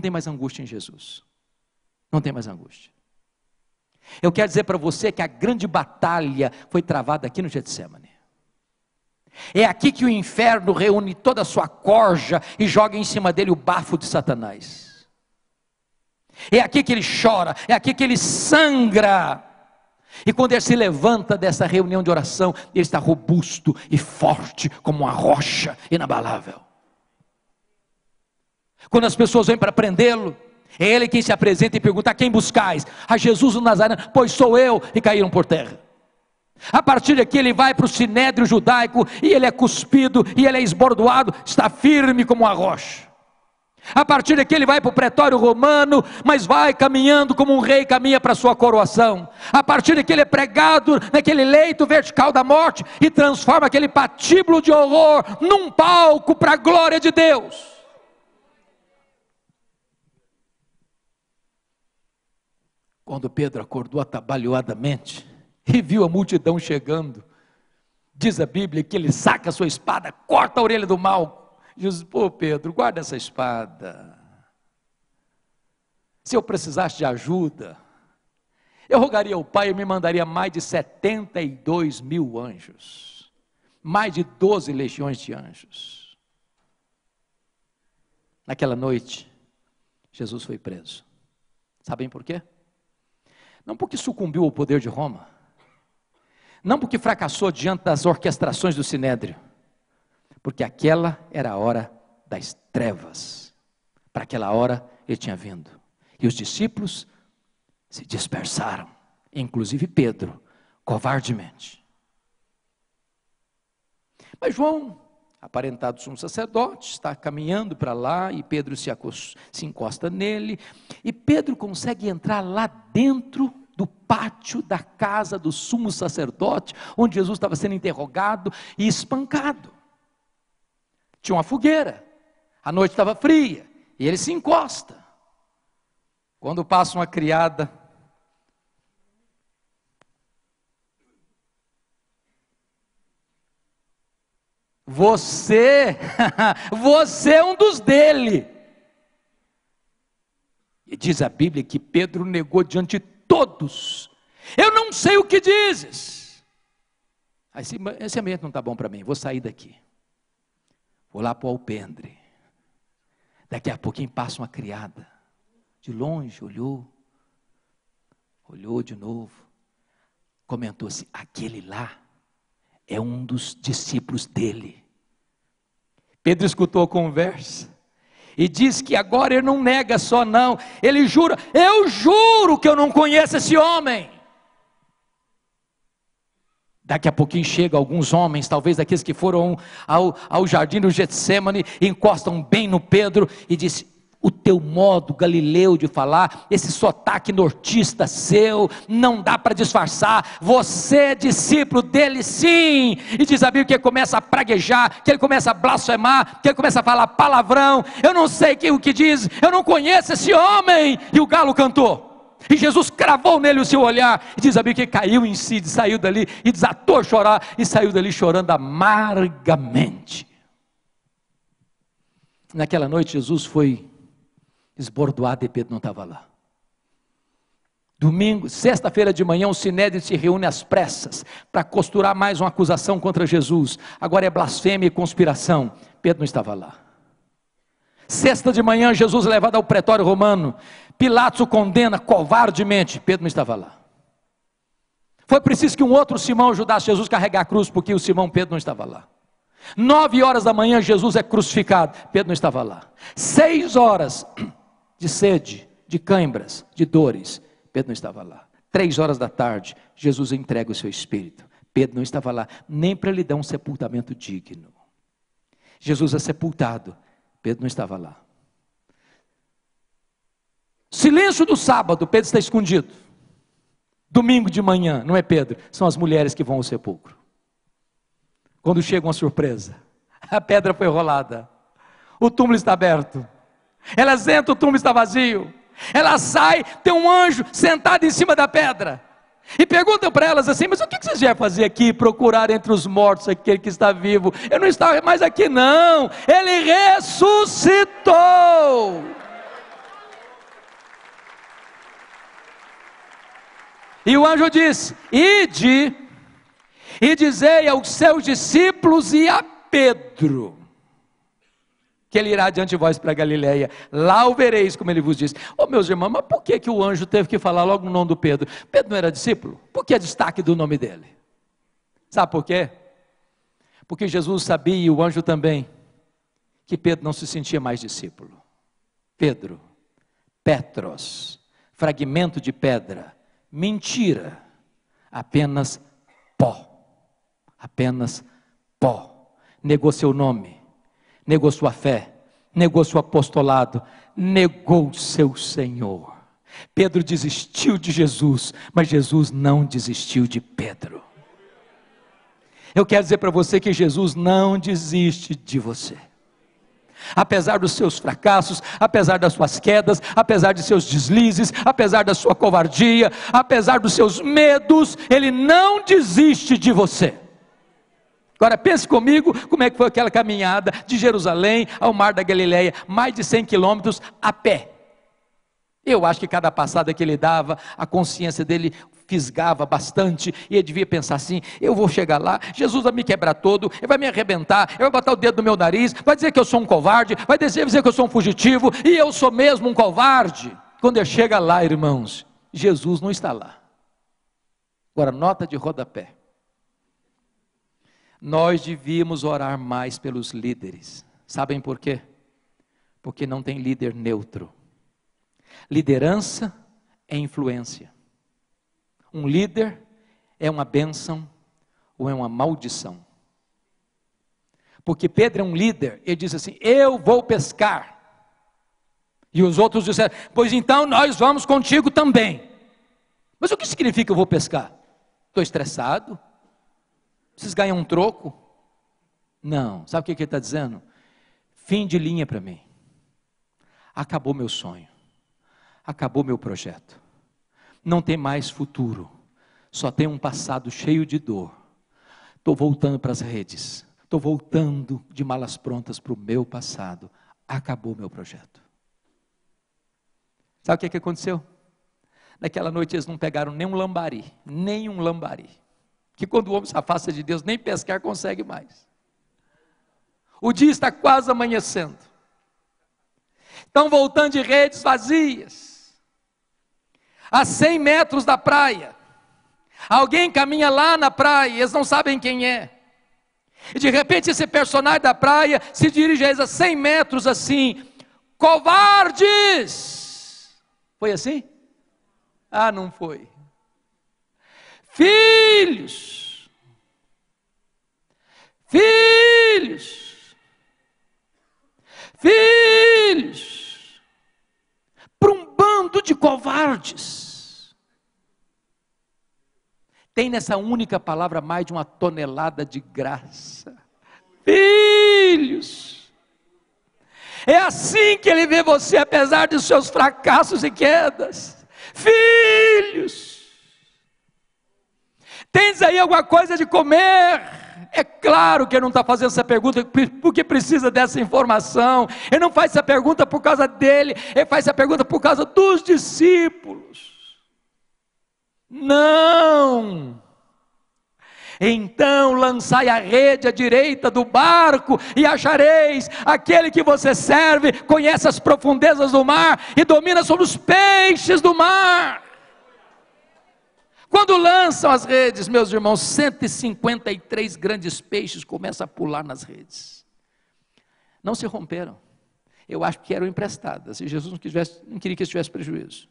tem mais angústia em Jesus. Não tem mais angústia. Eu quero dizer para você que a grande batalha foi travada aqui no Getsemane. É aqui que o inferno reúne toda a sua corja e joga em cima dele o bafo de Satanás. É aqui que ele chora, é aqui que ele sangra. E quando ele se levanta dessa reunião de oração, ele está robusto e forte como uma rocha inabalável. Quando as pessoas vêm para prendê-lo, é ele quem se apresenta e pergunta: a quem buscais? A Jesus o Nazareno. Pois sou eu. E caíram por terra. A partir daqui ele vai para o sinédrio judaico, e ele é cuspido, e ele é esbordoado, está firme como uma rocha. A partir daqui ele vai para o pretório romano, mas vai caminhando como um rei caminha para a sua coroação. A partir daqui ele é pregado naquele leito vertical da morte, e transforma aquele patíbulo de horror num palco para a glória de Deus. Quando Pedro acordou atabalhoadamente e viu a multidão chegando, diz a Bíblia que ele saca a sua espada, corta a orelha do mal. Jesus: pô, Pedro, guarda essa espada. Se eu precisasse de ajuda, eu rogaria ao Pai e me mandaria mais de 72 mil anjos. mais de 12 legiões de anjos. Naquela noite, Jesus foi preso. Sabem por quê? Não porque sucumbiu ao poder de Roma, não porque fracassou diante das orquestrações do Sinédrio, porque aquela era a hora das trevas. Para aquela hora ele tinha vindo. E os discípulos se dispersaram, inclusive Pedro, covardemente. Mas João, aparentado sumo sacerdote, está caminhando para lá e Pedro se encosta nele. E Pedro consegue entrar lá dentro do pátio da casa do sumo sacerdote, onde Jesus estava sendo interrogado e espancado. Tinha uma fogueira, a noite estava fria, e ele se encosta. Quando passa uma criada, você é um dos dele. E diz a Bíblia que Pedro negou diante de todos: eu não sei o que dizes. Esse ambiente não está bom para mim, vou sair daqui. Vou lá para o alpendre. Daqui a pouquinho passa uma criada. De longe, olhou de novo. Comentou-se: aquele lá é um dos discípulos dele. Pedro escutou a conversa e diz que agora ele não nega só não, ele jura: eu juro que eu não conheço esse homem. Daqui a pouquinho chegam alguns homens, talvez daqueles que foram ao jardim do Getsemane, encostam bem no Pedro e diz: o teu modo galileu de falar, esse sotaque nortista seu, não dá para disfarçar, você é discípulo dele sim. E diz a Bíblia que ele começa a praguejar, que ele começa a blasfemar, que ele começa a falar palavrão. Eu não sei o que diz, eu não conheço esse homem. E o galo cantou. E Jesus cravou nele o seu olhar, e diz a Bíblia que caiu em si, saiu dali, e desatou a chorar, e saiu dali chorando amargamente. Naquela noite Jesus foi esbordoado e Pedro não estava lá. Domingo, sexta-feira de manhã, o Sinédrio se reúne às pressas, para costurar mais uma acusação contra Jesus. Agora é blasfêmia e conspiração. Pedro não estava lá. Sexta de manhã, Jesus é levado ao pretório romano. Pilatos o condena covardemente. Pedro não estava lá. Foi preciso que um outro Simão ajudasse Jesus a carregar a cruz, porque o Simão Pedro não estava lá. 9 horas da manhã, Jesus é crucificado. Pedro não estava lá. 6 horas de sede, de cãibras, de dores. Pedro não estava lá. 3 horas da tarde, Jesus entrega o seu espírito. Pedro não estava lá, nem para lhe dar um sepultamento digno. Jesus é sepultado. Pedro não estava lá. Silêncio do sábado, Pedro está escondido. Domingo de manhã, não é Pedro, são as mulheres que vão ao sepulcro. Quando chega uma surpresa, a pedra foi rolada, o túmulo está aberto, elas entram, o túmulo está vazio, ela sai, tem um anjo sentado em cima da pedra, e perguntam para elas assim: mas o que vocês vieram fazer aqui? Procurar entre os mortos aquele que está vivo. Eu não estava mais aqui não, ele ressuscitou. E o anjo disse: ide e dizei aos seus discípulos e a Pedro, que ele irá diante de vós para Galileia, lá o vereis, como ele vos disse. Meus irmãos, mas por que o anjo teve que falar logo no nome do Pedro? Pedro não era discípulo? Por que destaque do nome dele? Sabe por quê? Porque Jesus sabia, e o anjo também, que Pedro não se sentia mais discípulo. Pedro, Petros, fragmento de pedra, mentira, apenas pó. Apenas pó. Negou seu nome, negou sua fé, negou seu apostolado, negou seu Senhor. Pedro desistiu de Jesus, mas Jesus não desistiu de Pedro. Eu quero dizer para você que Jesus não desiste de você. Apesar dos seus fracassos, apesar das suas quedas, apesar de seus deslizes, apesar da sua covardia, apesar dos seus medos, Ele não desiste de você. Agora pense comigo como é que foi aquela caminhada de Jerusalém ao Mar da Galileia, mais de 100 quilômetros a pé. Eu acho que cada passada que ele dava, a consciência dele fisgava bastante, e ele devia pensar assim: eu vou chegar lá, Jesus vai me quebrar todo, ele vai me arrebentar, ele vai botar o dedo no meu nariz, vai dizer que eu sou um covarde, vai dizer que eu sou um fugitivo, e eu sou mesmo um covarde. Quando ele chega lá, irmãos, Jesus não está lá. Agora, nota de rodapé: nós devíamos orar mais pelos líderes. Sabem por quê? Porque não tem líder neutro. Liderança é influência. Um líder é uma bênção ou é uma maldição. Porque Pedro é um líder, ele diz assim: eu vou pescar. E os outros disseram: pois então nós vamos contigo também. Mas o que significa eu vou pescar? Estou estressado? Vocês ganham um troco? Não, sabe o que ele está dizendo? Fim de linha para mim. Acabou meu sonho. Acabou meu projeto. Não tem mais futuro. Só tem um passado cheio de dor. Estou voltando para as redes. Estou voltando de malas prontas para o meu passado. Acabou meu projeto. Sabe o que aconteceu? Naquela noite eles não pegaram nem um lambari. Nem um lambari. Que quando o homem se afasta de Deus, nem pescar consegue mais. O dia está quase amanhecendo. Estão voltando de redes vazias. A 100 metros da praia. Alguém caminha lá na praia, eles não sabem quem é. E de repente esse personagem da praia se dirige a eles a 100 metros assim: covardes! Foi assim? Ah, não foi. Filhos! Filhos! Filhos! Para um bando de covardes. Tem nessa única palavra mais de uma tonelada de graça. Filhos! É assim que ele vê você, apesar dos seus fracassos e quedas. Filhos! Tens aí alguma coisa de comer? É claro que ele não está fazendo essa pergunta porque precisa dessa informação. Ele não faz essa pergunta por causa dele, ele faz essa pergunta por causa dos discípulos. Não! Então lançai a rede à direita do barco e achareis. Aquele que você serve conhece as profundezas do mar e domina sobre os peixes do mar. Quando lançam as redes, meus irmãos, 153 grandes peixes começam a pular nas redes. Não se romperam. Eu acho que eram emprestadas. E Jesus não queria que tivesse prejuízo.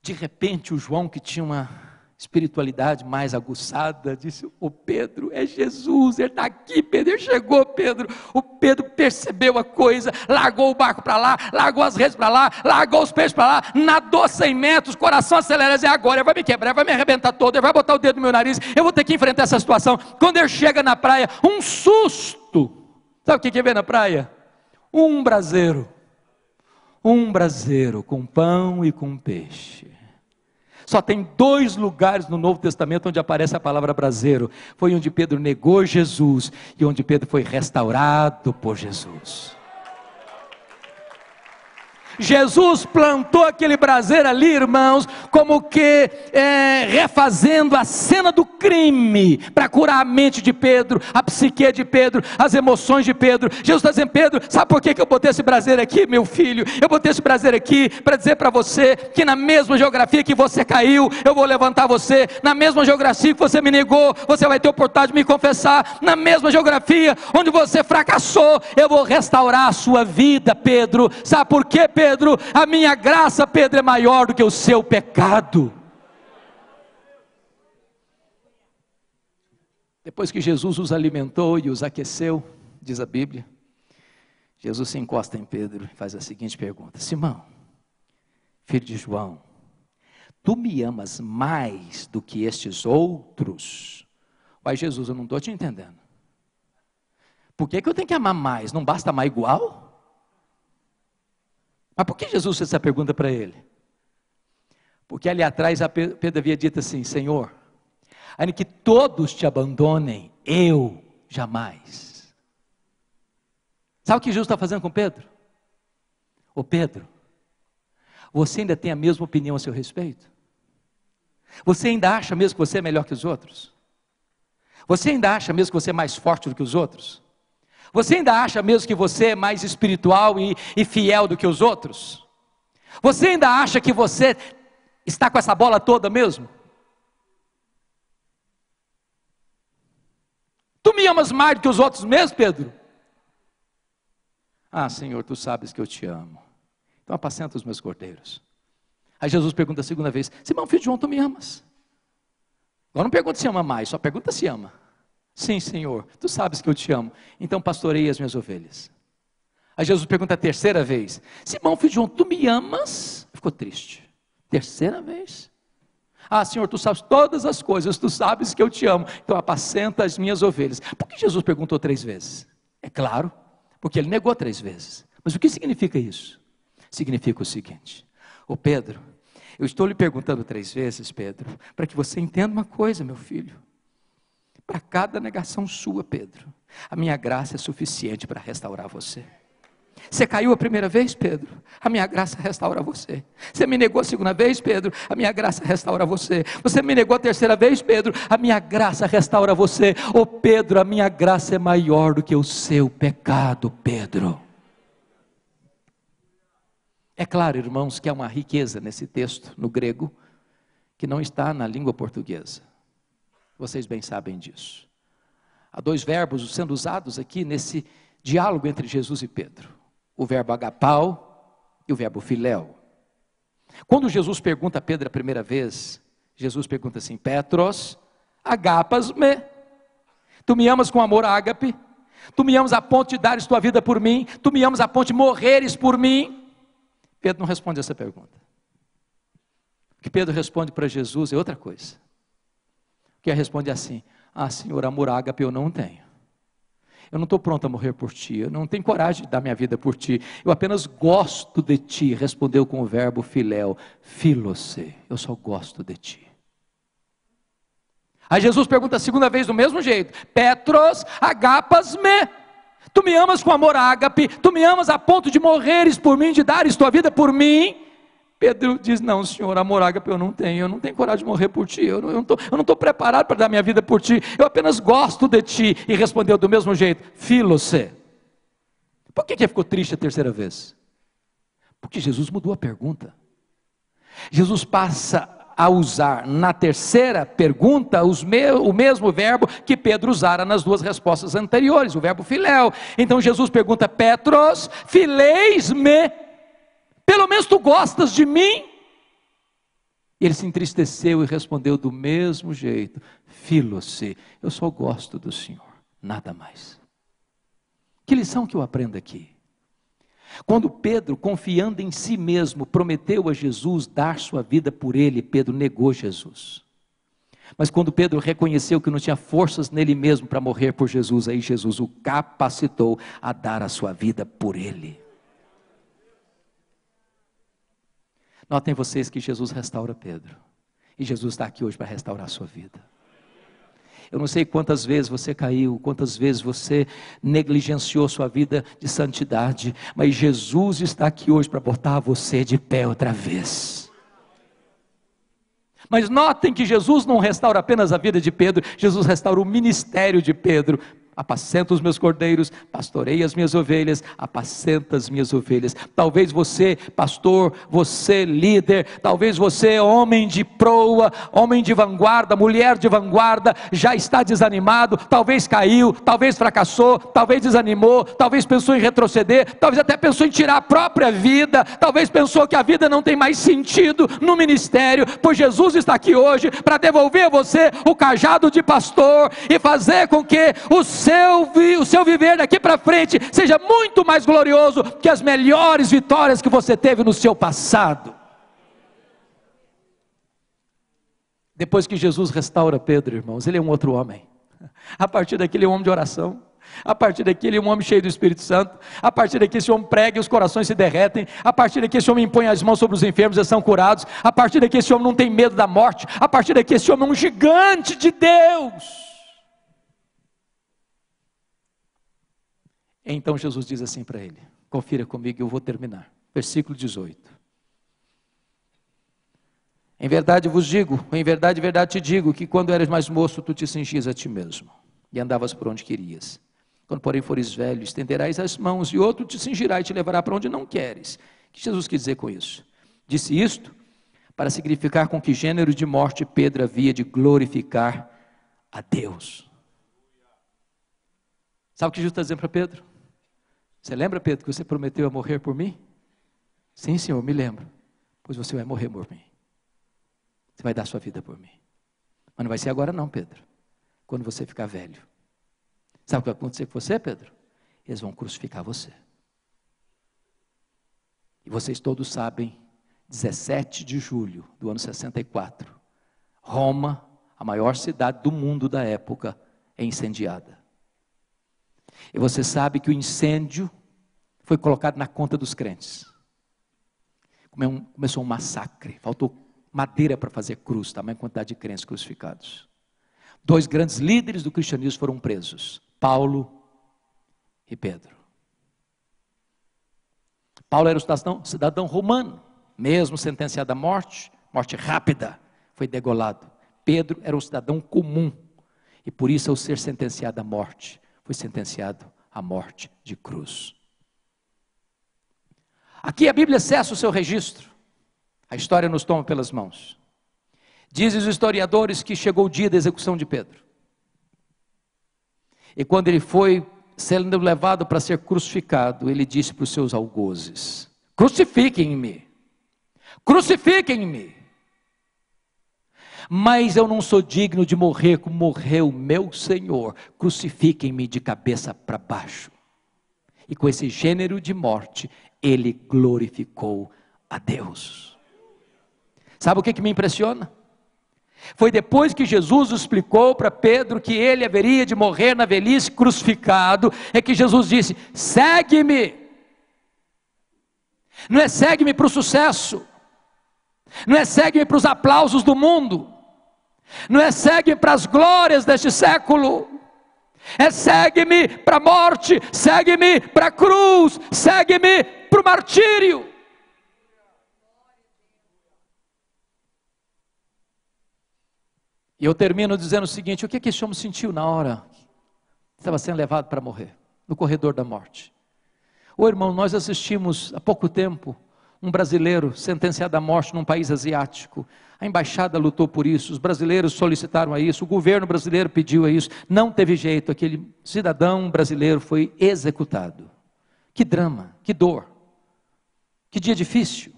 De repente, o João, que tinha uma espiritualidade mais aguçada, disse: ô Pedro, é Jesus, ele está aqui, Pedro. Ele chegou, Pedro. O Pedro percebeu a coisa, largou o barco para lá, largou as redes para lá, largou os peixes para lá, nadou 100 metros, coração acelerado, e agora ele vai me quebrar, vai me arrebentar todo, ele vai botar o dedo no meu nariz, eu vou ter que enfrentar essa situação. Quando ele chega na praia, um susto. Sabe o que vê na praia? Um braseiro com pão e com peixe. Só tem 2 lugares no Novo Testamento onde aparece a palavra braseiro. Foi onde Pedro negou Jesus e onde Pedro foi restaurado por Jesus. Jesus plantou aquele braseiro ali, irmãos, como que refazendo a cena do crime, para curar a mente de Pedro, a psique de Pedro, as emoções de Pedro. Jesus está dizendo: Pedro, sabe por que eu botei esse braseiro aqui, meu filho? Eu botei esse braseiro aqui para dizer para você que na mesma geografia que você caiu, eu vou levantar você. Na mesma geografia que você me negou, você vai ter a oportunidade de me confessar. Na mesma geografia onde você fracassou, eu vou restaurar a sua vida, Pedro. Sabe por quê, Pedro? A minha graça, Pedro, é maior do que o seu pecado. Depois que Jesus os alimentou e os aqueceu, diz a Bíblia, Jesus se encosta em Pedro e faz a seguinte pergunta: Simão, filho de João, tu me amas mais do que estes outros? Pai, Jesus, eu não estou te entendendo. Por que eu tenho que amar mais? Não basta amar igual? Mas por que Jesus fez essa pergunta para ele? Porque ali atrás Pedro havia dito assim: Senhor, ainda que todos te abandonem, eu jamais. Sabe o que Jesus está fazendo com Pedro? Ô Pedro, Você ainda tem a mesma opinião a seu respeito? Você ainda acha mesmo que você é melhor que os outros? Você ainda acha mesmo que você é mais forte do que os outros? Você ainda acha mesmo que você é mais espiritual e fiel do que os outros? Você ainda acha que você está com essa bola toda mesmo? Tu me amas mais do que os outros mesmo, Pedro? Ah, Senhor, tu sabes que eu te amo. Então apacenta os meus cordeiros. Aí Jesus pergunta a segunda vez: Simão, filho de João, tu me amas? Agora não pergunta se ama mais, só pergunta se ama. Sim, Senhor, tu sabes que eu te amo. Então pastorei as minhas ovelhas. Aí Jesus pergunta a terceira vez: Simão, filho de João, tu me amas? Ficou triste. Terceira vez. Ah, Senhor, tu sabes todas as coisas, tu sabes que eu te amo, então apacenta as minhas ovelhas. Por que Jesus perguntou 3 vezes? É claro, porque ele negou 3 vezes. Mas o que significa isso? Significa o seguinte: ô Pedro, eu estou lhe perguntando 3 vezes, Pedro, para que você entenda uma coisa, meu filho. Para cada negação sua, Pedro, a minha graça é suficiente para restaurar você. Você caiu a primeira vez, Pedro? A minha graça restaura você. Você me negou a segunda vez, Pedro? A minha graça restaura você. Você me negou a terceira vez, Pedro? A minha graça restaura você. Ô Pedro, a minha graça é maior do que o seu pecado, Pedro. É claro, irmãos, que há uma riqueza nesse texto, no grego, que não está na língua portuguesa. Vocês bem sabem disso. Há 2 verbos sendo usados aqui nesse diálogo entre Jesus e Pedro. O verbo agapau e o verbo filéu. Quando Jesus pergunta a Pedro a primeira vez, Jesus pergunta assim: Petros, agapas me? Tu me amas com amor ágape? Tu me amas a ponto de dares tua vida por mim? Tu me amas a ponto de morreres por mim? Pedro não responde essa pergunta. O que Pedro responde para Jesus é outra coisa. O que ele responde é assim: ah, Senhor, amor ágape eu não tenho. Eu não estou pronto a morrer por ti, eu não tenho coragem de dar minha vida por ti, eu apenas gosto de ti. Respondeu com o verbo filéu, filose, eu só gosto de ti. Aí Jesus pergunta a segunda vez do mesmo jeito: Petros, agapas me? Tu me amas com amor ágape? Tu me amas a ponto de morreres por mim, de dares tua vida por mim? Pedro diz: não, Senhor, amor ágape eu não tenho coragem de morrer por ti, eu não estou preparado para dar minha vida por ti, eu apenas gosto de ti. E respondeu do mesmo jeito, filose. Por que ele ficou triste a terceira vez? Porque Jesus mudou a pergunta. Jesus passa a usar na terceira pergunta o mesmo verbo que Pedro usara nas 2 respostas anteriores, o verbo filéu. Então Jesus pergunta: Petros, fileis-me? Pelo menos tu gostas de mim? E ele se entristeceu e respondeu do mesmo jeito: filose, eu só gosto do Senhor, nada mais. Que lição que eu aprendo aqui? Quando Pedro, confiando em si mesmo, prometeu a Jesus dar sua vida por ele, Pedro negou Jesus. Mas quando Pedro reconheceu que não tinha forças nele mesmo para morrer por Jesus, aí Jesus o capacitou a dar a sua vida por ele. Notem vocês que Jesus restaura Pedro, e Jesus está aqui hoje para restaurar a sua vida. Eu não sei quantas vezes você caiu, quantas vezes você negligenciou sua vida de santidade, mas Jesus está aqui hoje para botar você de pé outra vez. Mas notem que Jesus não restaura apenas a vida de Pedro, Jesus restaura o ministério de Pedro. Apacenta os meus cordeiros, pastorei as minhas ovelhas, apacenta as minhas ovelhas. Talvez você, pastor, você líder, talvez você, homem de proa, homem de vanguarda, mulher de vanguarda, já está desanimado, talvez caiu, talvez fracassou, talvez desanimou, talvez pensou em retroceder, talvez até pensou em tirar a própria vida, talvez pensou que a vida não tem mais sentido no ministério, pois Jesus está aqui hoje para devolver a você o cajado de pastor e fazer com que o seu viver daqui para frente seja muito mais glorioso que as melhores vitórias que você teve no seu passado. Depois que Jesus restaura Pedro, irmãos, ele é um outro homem. A partir daqui ele é um homem de oração. A partir daqui ele é um homem cheio do Espírito Santo. A partir daqui esse homem prega e os corações se derretem. A partir daqui esse homem impõe as mãos sobre os enfermos e são curados. A partir daqui esse homem não tem medo da morte. A partir daqui esse homem é um gigante de Deus. Então Jesus diz assim para ele, confira comigo, eu vou terminar, versículo 18, Em verdade vos digo, em verdade te digo, que quando eras mais moço, tu te cingias a ti mesmo, e andavas por onde querias. Quando, porém, fores velho, estenderás as mãos, e outro te cingirá e te levará para onde não queres. O que Jesus quis dizer com isso? Disse isto para significar com que gênero de morte Pedro havia de glorificar a Deus. Sabe o que Jesus está dizendo para Pedro? Você lembra, Pedro, que você prometeu a morrer por mim? Sim, Senhor, me lembro. Pois você vai morrer por mim. Você vai dar sua vida por mim. Mas não vai ser agora não, Pedro. Quando você ficar velho. Sabe o que vai acontecer com você, Pedro? Eles vão crucificar você. E vocês todos sabem, 17 de julho do ano 64, Roma, a maior cidade do mundo da época, é incendiada. E você sabe que o incêndio foi colocado na conta dos crentes. Começou um massacre, faltou madeira para fazer cruz, tamanha quantidade de crentes crucificados. 2 grandes líderes do cristianismo foram presos, Paulo e Pedro. Paulo era um cidadão romano, mesmo sentenciado à morte, morte rápida, foi degolado. Pedro era um cidadão comum, e por isso, ao ser sentenciado à morte, foi sentenciado à morte de cruz. Aqui a Bíblia cessa o seu registro, a história nos toma pelas mãos. Dizem os historiadores que chegou o dia da execução de Pedro. E quando ele foi sendo levado para ser crucificado, ele disse para os seus algozes: crucifiquem-me, crucifiquem-me. Mas eu não sou digno de morrer como morreu meu Senhor, crucifiquem-me de cabeça para baixo. E com esse gênero de morte, ele glorificou a Deus. Sabe o que me impressiona? Foi depois que Jesus explicou para Pedro que ele haveria de morrer na velhice crucificado, é que Jesus disse: segue-me. Não é segue-me para o sucesso, não é segue-me para os aplausos do mundo, não é segue-me para as glórias deste século, é segue-me para a morte, segue-me para a cruz, segue-me para o martírio. E eu termino dizendo o seguinte: o que esse homem sentiu na hora que estava sendo levado para morrer, no corredor da morte? Ô irmão, nós assistimos há pouco tempo um brasileiro sentenciado à morte num país asiático. A embaixada lutou por isso, os brasileiros solicitaram a isso, o governo brasileiro pediu a isso, não teve jeito, aquele cidadão brasileiro foi executado. Que drama, que dor, que dia difícil,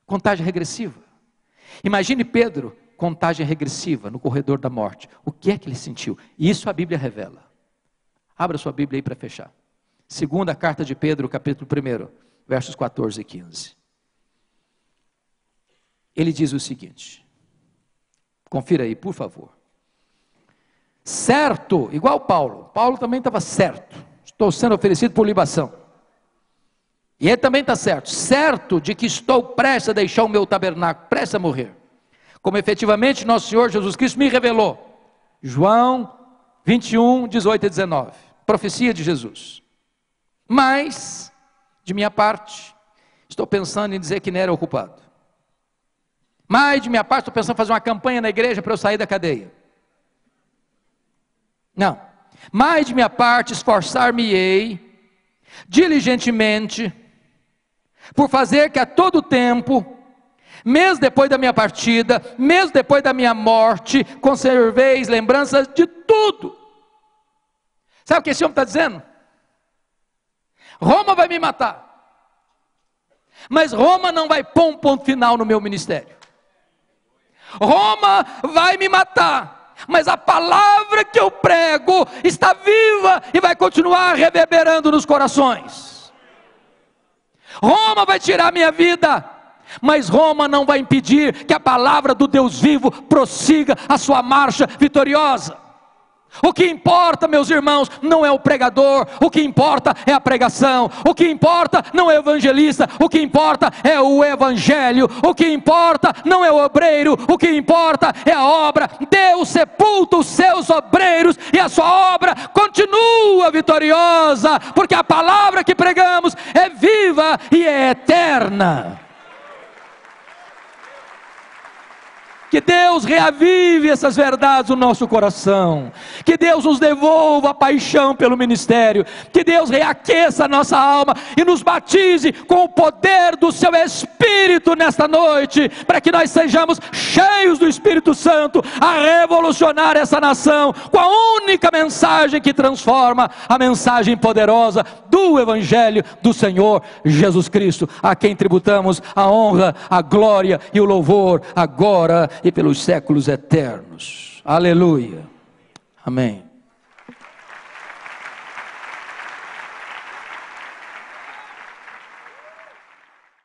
contagem regressiva. Imagine Pedro, contagem regressiva no corredor da morte. O que é que ele sentiu? Isso a Bíblia revela. Abra sua Bíblia aí para fechar. Segunda carta de Pedro, capítulo 1, versos 14 e 15. Ele diz o seguinte, confira aí, por favor. Certo, igual Paulo também estava certo, estou sendo oferecido por libação. E ele também está certo, certo de que estou prestes a deixar o meu tabernáculo, prestes a morrer. Como efetivamente nosso Senhor Jesus Cristo me revelou. João 21, 18 e 19. Profecia de Jesus. Mas, de minha parte, estou pensando em dizer que não era ocupado. Mas, de minha parte, estou pensando em fazer uma campanha na igreja para eu sair da cadeia. Não. Mas, de minha parte, esforçar-me-ei diligentemente por fazer que a todo tempo, mesmo depois da minha partida, mesmo depois da minha morte, conserveis lembranças de tudo. Sabe o que esse homem está dizendo? Roma vai me matar, mas Roma não vai pôr um ponto final no meu ministério. Roma vai me matar, mas a palavra que eu prego está viva e vai continuar reverberando nos corações. Roma vai tirar minha vida, mas Roma não vai impedir que a palavra do Deus vivo prossiga a sua marcha vitoriosa. O que importa, meus irmãos, não é o pregador, o que importa é a pregação, o que importa não é o evangelista, o que importa é o evangelho, o que importa não é o obreiro, o que importa é a obra. Deus sepulta os seus obreiros e a sua obra continua vitoriosa, porque a palavra que pregamos é viva e é eterna. Que Deus reavive essas verdades no nosso coração. Que Deus nos devolva a paixão pelo ministério. Que Deus reaqueça a nossa alma e nos batize com o poder do seu Espírito nesta noite, para que nós sejamos cheios do Espírito Santo a revolucionar essa nação com a única mensagem que transforma, a mensagem poderosa do Evangelho do Senhor Jesus Cristo, a quem tributamos a honra, a glória e o louvor agora e pelos séculos eternos. Aleluia. Amém.